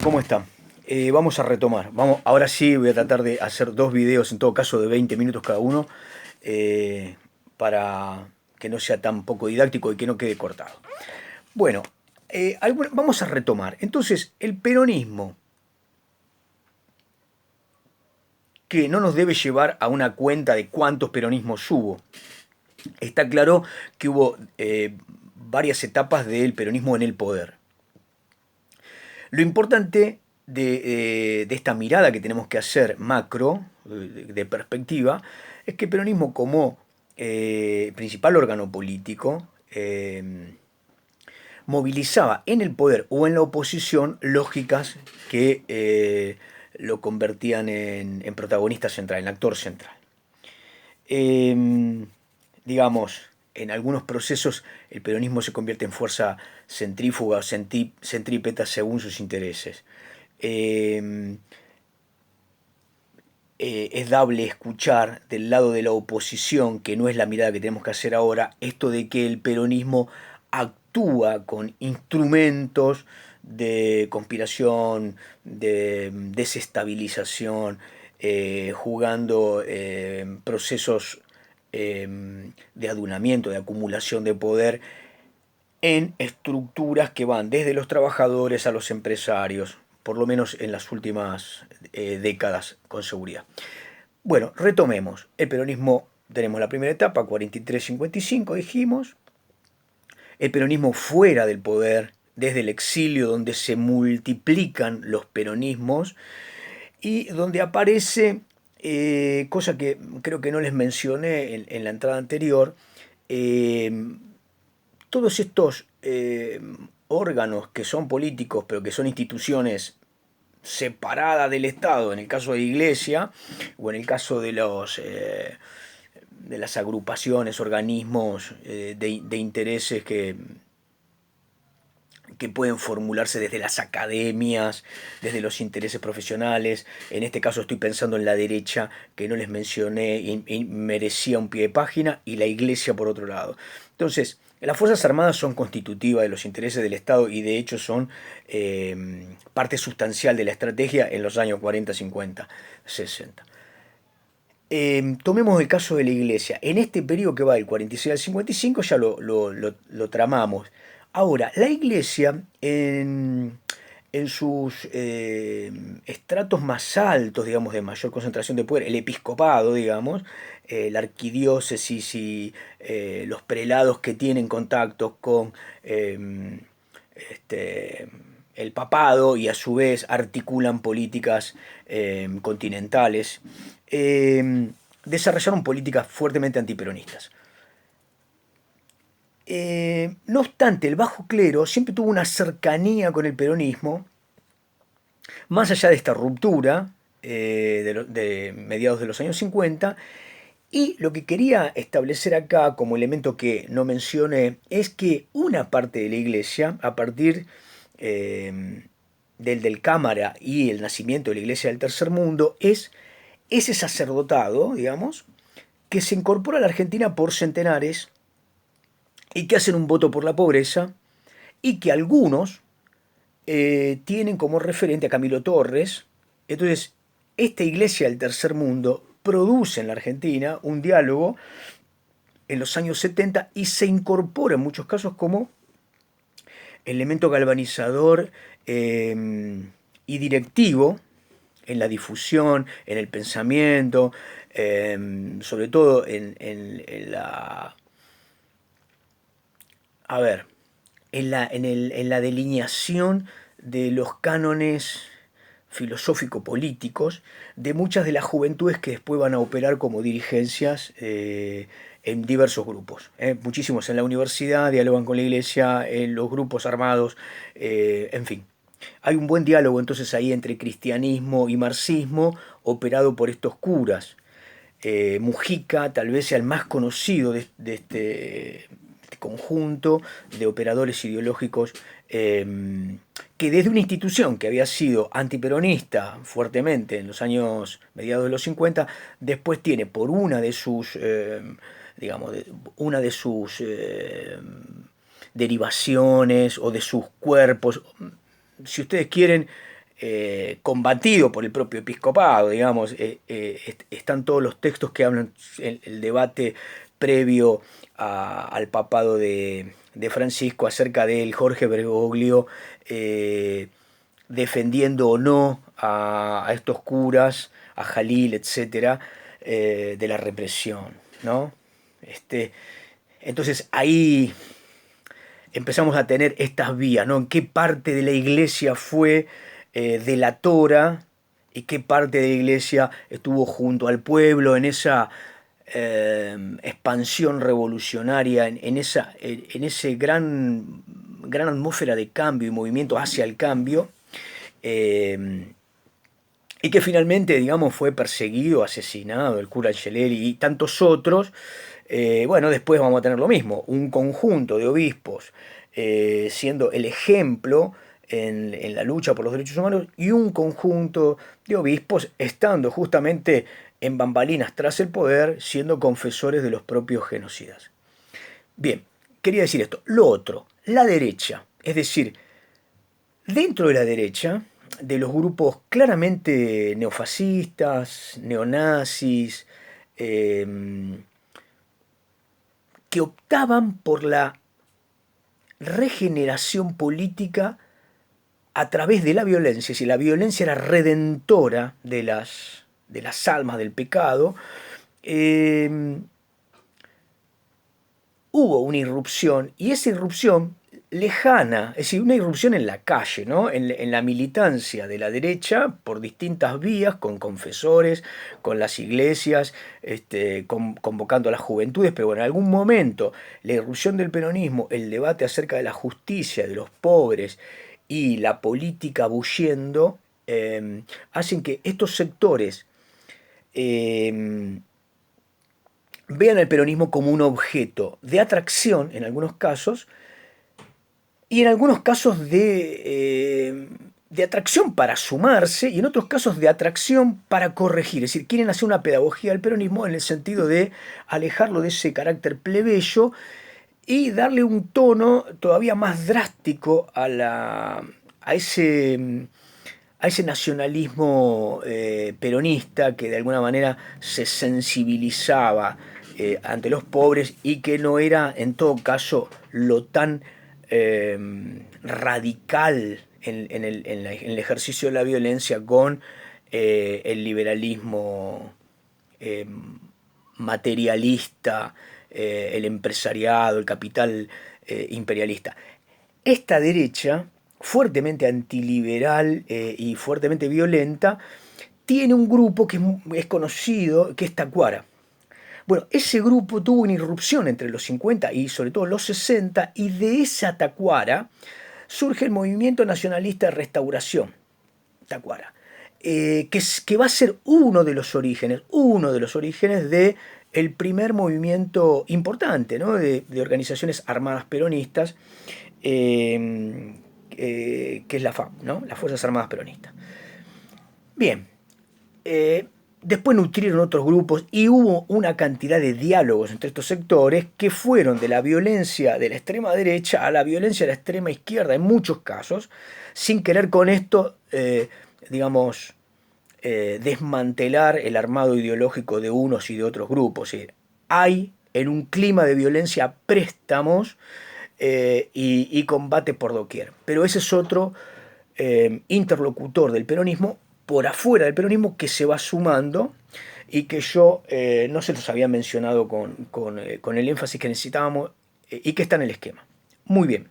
¿Cómo están? Vamos a retomar. Ahora sí voy a tratar de hacer dos videos, en todo caso de 20 minutos cada uno, eh, para que no sea tan poco didáctico y que no quede cortado. Bueno, vamos a retomar. Entonces, el peronismo, que no nos debe llevar a una cuenta de cuántos peronismos hubo. Está claro que hubo varias etapas del peronismo en el poder. Lo importante de esta mirada que tenemos que hacer macro, de perspectiva, es que el peronismo como principal órgano político movilizaba en el poder o en la oposición lógicas que lo convertían en protagonista central, en actor central. Eh, digamos, en algunos procesos el peronismo se convierte en fuerza centrífuga o centrípeta según sus intereses. Eh, es dable escuchar del lado de la oposición, que no es la mirada que tenemos que hacer ahora, esto de que el peronismo actúa con instrumentos de conspiración, de desestabilización, jugando procesos de adunamiento, de acumulación de poder en estructuras que van desde los trabajadores a los empresarios, por lo menos en las últimas décadas con seguridad. Bueno, retomemos. El peronismo, tenemos la primera etapa, 43-55 dijimos. El peronismo fuera del poder, desde el exilio, donde se multiplican los peronismos y donde aparece, cosa que creo que no les mencioné en la entrada anterior, eh, todos estos órganos que son políticos, pero que son instituciones separadas del Estado, en el caso de la Iglesia, o en el caso de las agrupaciones, organismos de intereses que pueden formularse desde las academias, desde los intereses profesionales. En este caso estoy pensando en la derecha, que no les mencioné y merecía un pie de página, y la Iglesia por otro lado. Entonces, las Fuerzas Armadas son constitutivas de los intereses del Estado y de hecho son parte sustancial de la estrategia en los años 40, 50, 60. Tomemos el caso de la Iglesia. En este periodo que va del 46 al 55 ya lo tramamos. Ahora, la Iglesia en sus estratos más altos, digamos, de mayor concentración de poder, el episcopado, digamos, la arquidiócesis y los prelados que tienen contactos con este, el papado y a su vez articulan políticas continentales, desarrollaron políticas fuertemente antiperonistas. No obstante, el bajo clero siempre tuvo una cercanía con el peronismo, más allá de esta ruptura de mediados de los años 50, y lo que quería establecer acá como elemento que no mencioné es que una parte de la iglesia, a partir del Cámara y el nacimiento de la iglesia del Tercer Mundo, es ese sacerdotado, digamos, que se incorpora a la Argentina por centenares y que hacen un voto por la pobreza y que algunos tienen como referente a Camilo Torres. Entonces, esta iglesia del tercer mundo produce en la Argentina un diálogo en los años 70 y se incorpora en muchos casos como elemento galvanizador y directivo en la difusión, en el pensamiento, sobre todo en la... A ver, en la delineación de los cánones filosófico-políticos de muchas de las juventudes que después van a operar como dirigencias en diversos grupos. Muchísimos en la universidad dialogan con la iglesia, en los grupos armados, en fin. Hay un buen diálogo entonces ahí entre cristianismo y marxismo operado por estos curas. Mujica tal vez sea el más conocido de este conjunto de operadores ideológicos que desde una institución que había sido antiperonista fuertemente en los años mediados de los 50, después tiene por una de sus, digamos, una de sus derivaciones o de sus cuerpos, si ustedes quieren, combatido por el propio episcopado, digamos. Están todos los textos que hablan el debate previo al papado de Francisco acerca de él, Jorge Bergoglio, defendiendo o no a estos curas, a Jalil, etcétera, de la represión, ¿no? Este, entonces ahí empezamos a tener estas vías, ¿no? En qué parte de la iglesia fue delatora y qué parte de la iglesia estuvo junto al pueblo en esa expansión revolucionaria, en ese gran atmósfera de cambio y movimiento hacia el cambio, eh, y que finalmente, digamos, fue perseguido, asesinado, el cura Angelelli y tantos otros. Bueno, después vamos a tener lo mismo, un conjunto de obispos siendo el ejemplo en la lucha por los derechos humanos y un conjunto de obispos estando justamente en bambalinas tras el poder, siendo confesores de los propios genocidas. Bien, quería decir esto. Lo otro, la derecha, es decir, dentro de la derecha, de los grupos claramente neofascistas, neonazis, eh, que optaban por la regeneración política a través de la violencia, si la violencia era redentora de las almas del pecado, eh, hubo una irrupción, y esa irrupción lejana, es decir, una irrupción en la calle, ¿no? En la militancia de la derecha por distintas vías, con confesores, con las iglesias, convocando a las juventudes, pero bueno, en algún momento la irrupción del peronismo, el debate acerca de la justicia, de los pobres y la política bulliendo, hacen que estos sectores eh, vean el peronismo como un objeto de atracción en algunos casos y en algunos casos de atracción para sumarse y en otros casos de atracción para corregir. Es decir, quieren hacer una pedagogía del peronismo en el sentido de alejarlo de ese carácter plebeyo y darle un tono todavía más drástico a ese nacionalismo peronista que de alguna manera se sensibilizaba ante los pobres y que no era en todo caso lo tan eh, radical en el ejercicio de la violencia con el liberalismo eh, materialista, el empresariado, el capital imperialista. Esta derecha, fuertemente antiliberal y fuertemente violenta, tiene un grupo que es conocido, que es Tacuara. Bueno, ese grupo tuvo una irrupción entre los 50 y sobre todo los 60, y de esa Tacuara surge el movimiento nacionalista de restauración, Tacuara, que va a ser uno de los orígenes de el primer movimiento importante, ¿no? De organizaciones armadas peronistas, que es la FAP, ¿no? Las Fuerzas Armadas Peronistas. Bien, después nutrieron otros grupos y hubo una cantidad de diálogos entre estos sectores que fueron de la violencia de la extrema derecha a la violencia de la extrema izquierda en muchos casos, sin querer con esto, digamos, desmantelar el armado ideológico de unos y de otros grupos. Hay en un clima de violencia préstamos y combate por doquier. Pero ese es otro interlocutor del peronismo por afuera del peronismo que se va sumando y que yo no se los había mencionado con el énfasis que necesitábamos y que está en el esquema. Muy bien.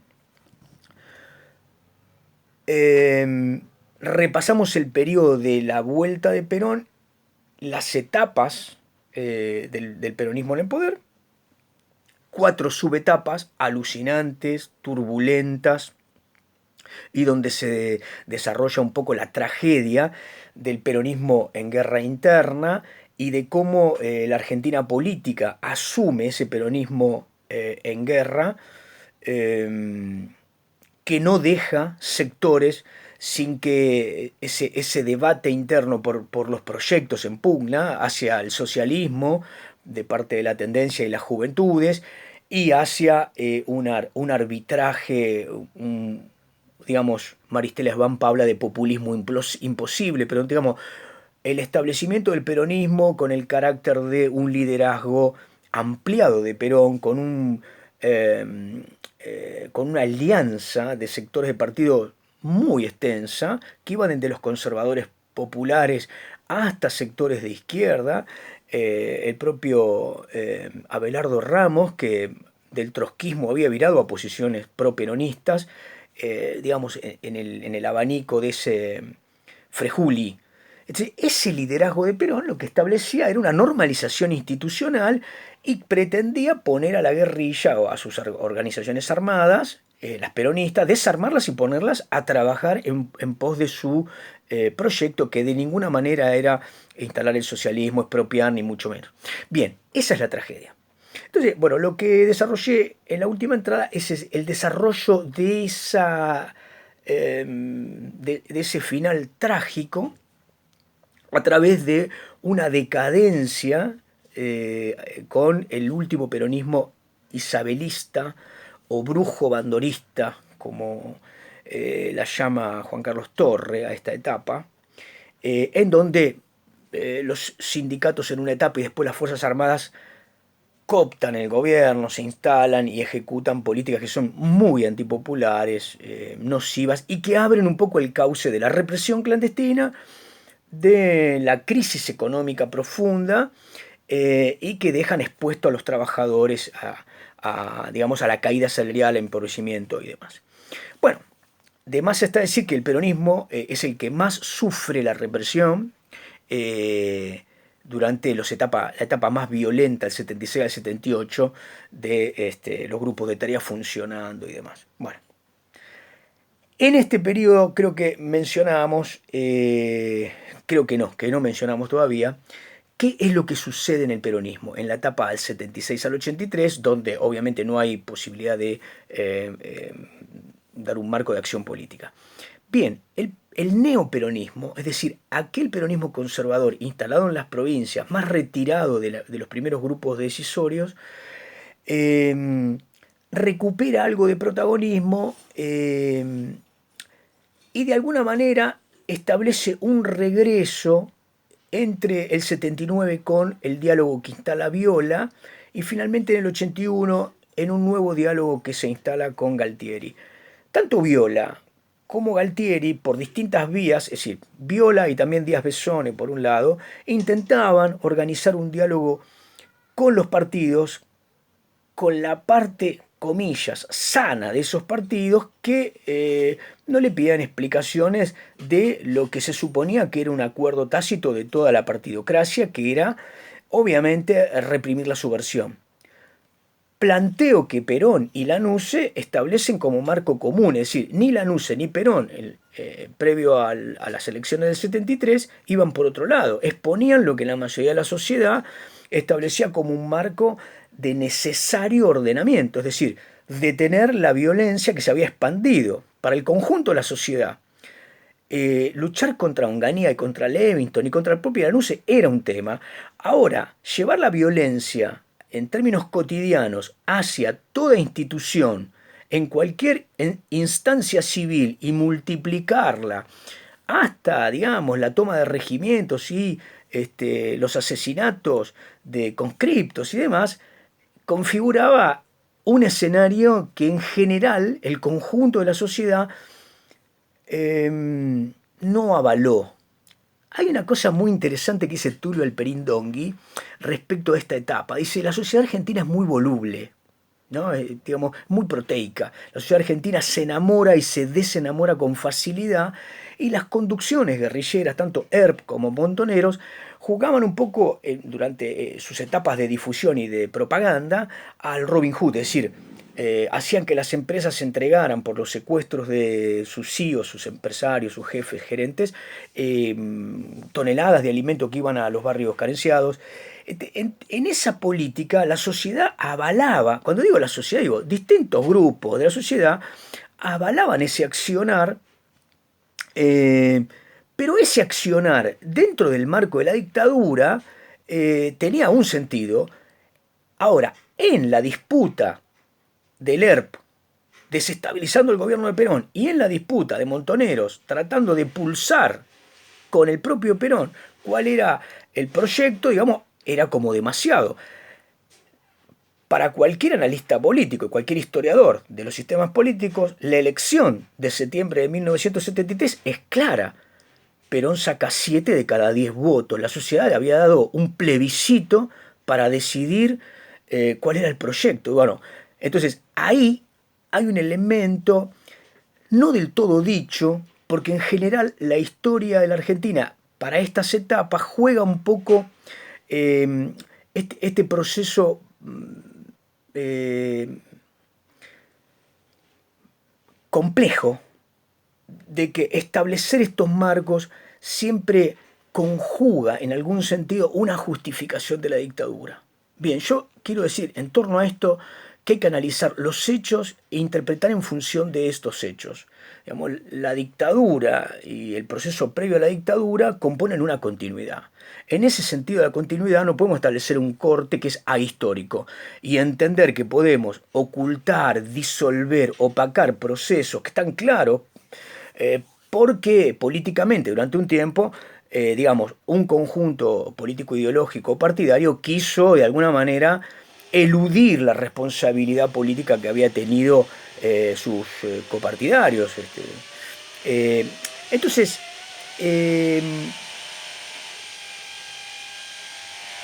Repasamos el periodo de la vuelta de Perón, las etapas del peronismo en el poder, 4 subetapas alucinantes, turbulentas, y donde se desarrolla un poco la tragedia del peronismo en guerra interna y de cómo la Argentina política asume ese peronismo en guerra, que no deja sectores sin que ese debate interno por los proyectos en pugna hacia el socialismo de parte de la tendencia y las juventudes y hacia un arbitraje, digamos, Maristela Svampa habla de populismo imposible, pero digamos, el establecimiento del peronismo con el carácter de un liderazgo ampliado de Perón, con una alianza de sectores de partido muy extensa, que iban desde los conservadores populares hasta sectores de izquierda, el propio Abelardo Ramos, que del trotskismo había virado a posiciones pro-peronistas, digamos, en el abanico de ese Frejuli. Entonces, ese liderazgo de Perón lo que establecía era una normalización institucional y pretendía poner a la guerrilla o a sus organizaciones armadas, las peronistas, desarmarlas y ponerlas a trabajar en pos de su proyecto, que de ninguna manera era instalar el socialismo, expropiar, ni mucho menos. Bien, esa es la tragedia. Entonces, bueno, lo que desarrollé en la última entrada es el desarrollo de de ese final trágico a través de una decadencia con el último peronismo isabelista o brujo bandorista, como la llama Juan Carlos Torre a esta etapa, en donde los sindicatos en una etapa y después las Fuerzas Armadas cooptan el gobierno, se instalan y ejecutan políticas que son muy antipopulares, nocivas y que abren un poco el cauce de la represión clandestina, de la crisis económica profunda y que dejan expuesto a los trabajadores digamos, a la caída salarial, al empobrecimiento y demás. Bueno, de más está decir que el peronismo es el que más sufre la represión durante la etapa más violenta, el 76 al 78, de los grupos de tareas funcionando y demás. Bueno, en este periodo creo que mencionamos, creo que no mencionamos todavía, qué es lo que sucede en el peronismo, en la etapa del 76 al 83, donde obviamente no hay posibilidad de dar un marco de acción política. Bien, el neoperonismo, es decir, aquel peronismo conservador instalado en las provincias, más retirado de los primeros grupos decisorios, recupera algo de protagonismo y de alguna manera establece un regreso entre el 79 con el diálogo que instala Viola y finalmente en el 81 en un nuevo diálogo que se instala con Galtieri. Tanto Viola como Galtieri, por distintas vías, es decir, Viola y también Díaz Besone por un lado, intentaban organizar un diálogo con los partidos, con la parte, comillas, sana de esos partidos que no le pidían explicaciones de lo que se suponía que era un acuerdo tácito de toda la partidocracia, que era obviamente reprimir la subversión. Planteo que Perón y Lanusse establecen como marco común, es decir, ni Lanusse ni Perón, previo a las elecciones del 73, iban por otro lado, exponían lo que la mayoría de la sociedad establecía como un marco de necesario ordenamiento, es decir, detener la violencia que se había expandido para el conjunto de la sociedad. Luchar contra Onganía y contra Levington y contra el propio Lanusse era un tema. Ahora, llevar la violencia en términos cotidianos hacia toda institución, en cualquier instancia civil y multiplicarla hasta, digamos, la toma de regimientos y los asesinatos de conscriptos y demás, configuraba un escenario que en general el conjunto de la sociedad no avaló. Hay una cosa muy interesante que dice Tulio Alperín Dongui respecto a esta etapa. Dice, la sociedad argentina es muy voluble, ¿no? Digamos, muy proteica. La sociedad argentina se enamora y se desenamora con facilidad y las conducciones guerrilleras, tanto ERP como Montoneros, jugaban un poco durante sus etapas de difusión y de propaganda al Robin Hood, es decir, hacían que las empresas se entregaran por los secuestros de sus CEOs, sus empresarios, sus jefes, gerentes, toneladas de alimento que iban a los barrios carenciados. En esa política la sociedad avalaba, cuando digo la sociedad digo distintos grupos de la sociedad, avalaban ese accionar, pero ese accionar dentro del marco de la dictadura tenía un sentido. Ahora, en la disputa del ERP, desestabilizando el gobierno de Perón, y en la disputa de Montoneros, tratando de pulsar con el propio Perón cuál era el proyecto, digamos, era como demasiado. Para cualquier analista político y cualquier historiador de los sistemas políticos, la elección de septiembre de 1973 es clara. Perón saca 7 de cada 10 votos. La sociedad le había dado un plebiscito para decidir cuál era el proyecto. Bueno, entonces ahí hay un elemento no del todo dicho, porque en general la historia de la Argentina para estas etapas juega un poco este proceso eh, complejo de que establecer estos marcos siempre conjuga en algún sentido una justificación de la dictadura. Bien, yo quiero decir en torno a esto que hay que analizar los hechos e interpretar en función de estos hechos. Digamos, la dictadura y el proceso previo a la dictadura componen una continuidad. En ese sentido de la continuidad no podemos establecer un corte que es ahistórico y entender que podemos ocultar, disolver, opacar procesos que están claros porque políticamente durante un tiempo, digamos, un conjunto político ideológico partidario quiso de alguna manera eludir la responsabilidad política que había tenido sus copartidarios. Eh, entonces, eh,